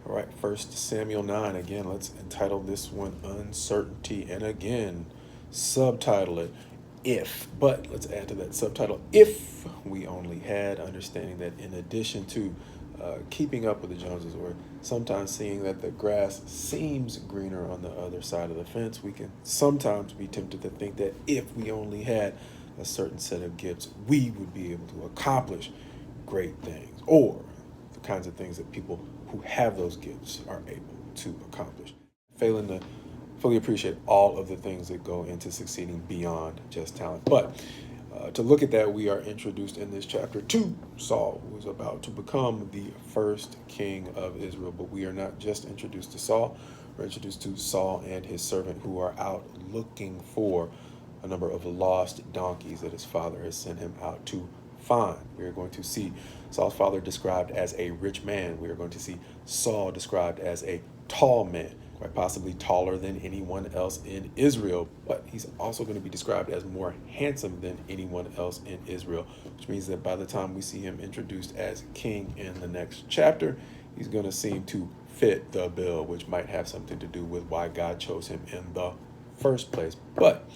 All right, First Samuel 9. Again, let's entitle this one Uncertainty. And again, subtitle it If. But let's add to that subtitle If We Only Had, understanding that in addition to keeping up with the Joneses, or sometimes seeing that the grass seems greener on the other side of the fence, we can sometimes be tempted to think that if we only had a certain set of gifts, we would be able to accomplish great things, or the kinds of things that people who have those gifts are able to accomplish, failing to fully appreciate all of the things that go into succeeding beyond just talent. But to look at that, we are introduced in this chapter to Saul, who is about to become the first king of Israel. But we are not just introduced to Saul, we're introduced to Saul and his servant, who are out looking for a number of lost donkeys that his father has sent him out to find. We are going to see Saul's father described as a rich man. We are going to see Saul described as a tall man, quite possibly taller than anyone else in Israel, but he's also going to be described as more handsome than anyone else in Israel, which means that by the time we see him introduced as king in the next chapter, he's going to seem to fit the bill, which might have something to do with why God chose him in the first place. But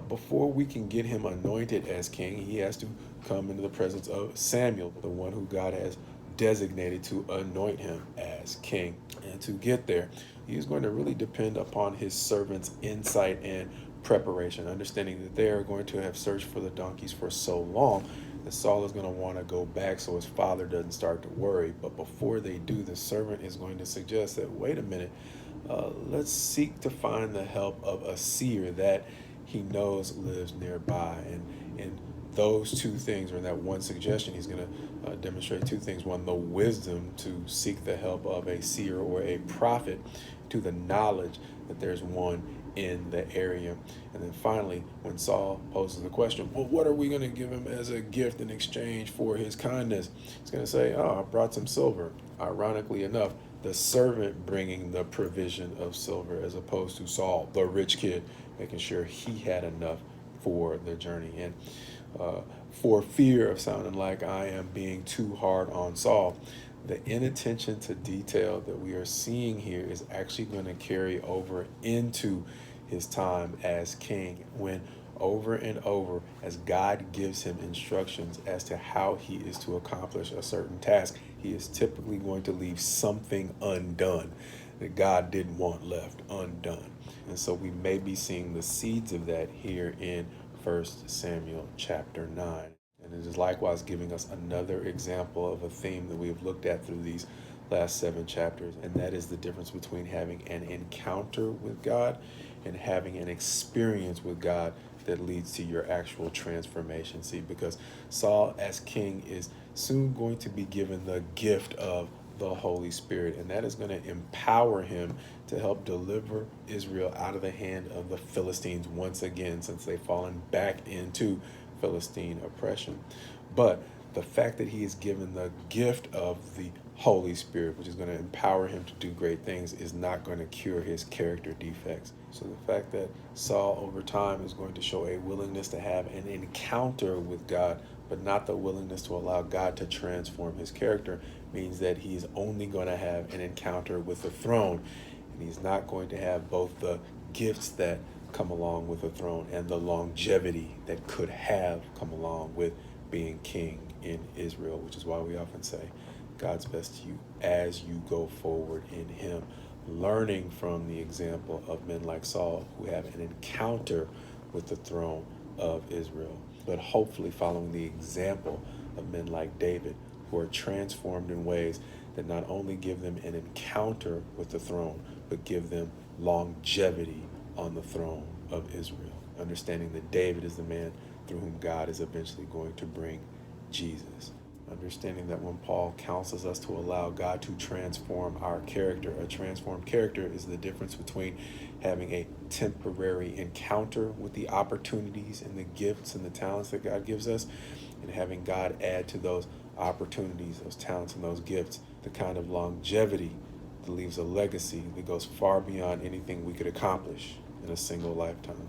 before we can get him anointed as king, he has to come into the presence of Samuel, the one who God has designated to anoint him as king. And to get there, he is going to really depend upon his servant's insight and preparation, understanding that they are going to have searched for the donkeys for so long that Saul is going to want to go back so his father doesn't start to worry. But before they do, the servant is going to suggest that, wait a minute, let's seek to find the help of a seer that he knows lives nearby. And those two things, or in that one suggestion, he's going to demonstrate two things. One, the wisdom to seek the help of a seer or a prophet, to the knowledge that there's one in the area. And then finally, when Saul poses the question, well, what are we going to give him as a gift in exchange for his kindness? He's going to say, oh, I brought some silver. Ironically enough, the servant bringing the provision of silver, as opposed to Saul, the rich kid, making sure he had enough for the journey. And for fear of sounding like I am being too hard on Saul, the inattention to detail that we are seeing here is actually going to carry over into his time as king, when over and over, as God gives him instructions as to how he is to accomplish a certain task, he is typically going to leave something undone that God didn't want left undone. And so we may be seeing the seeds of that here in 1 Samuel chapter 9. And it is likewise giving us another example of a theme that we have looked at through these last 7 chapters, and that is the difference between having an encounter with God and having an experience with God that leads to your actual transformation. See, because Saul as king is soon going to be given the gift of the Holy Spirit, and that is going to empower him to help deliver Israel out of the hand of the Philistines once again, since they've fallen back into Philistine oppression. But the fact that he is given the gift of the Holy Spirit, which is going to empower him to do great things, is not going to cure his character defects. So the fact that Saul over time is going to show a willingness to have an encounter with God, but not the willingness to allow God to transform his character, means that he's only going to have an encounter with the throne, and he's not going to have both the gifts that come along with the throne and the longevity that could have come along with being king in Israel, which is why we often say God's best to you as you go forward in him, learning from the example of men like Saul, who have an encounter with the throne of Israel, but hopefully following the example of men like David, who are transformed in ways that not only give them an encounter with the throne, but give them longevity on the throne of Israel, understanding that David is the man through whom God is eventually going to bring Jesus. Understanding that when Paul counsels us to allow God to transform our character, a transformed character is the difference between having a temporary encounter with the opportunities and the gifts and the talents that God gives us, and having God add to those opportunities, those talents, and those gifts the kind of longevity that leaves a legacy that goes far beyond anything we could accomplish in a single lifetime.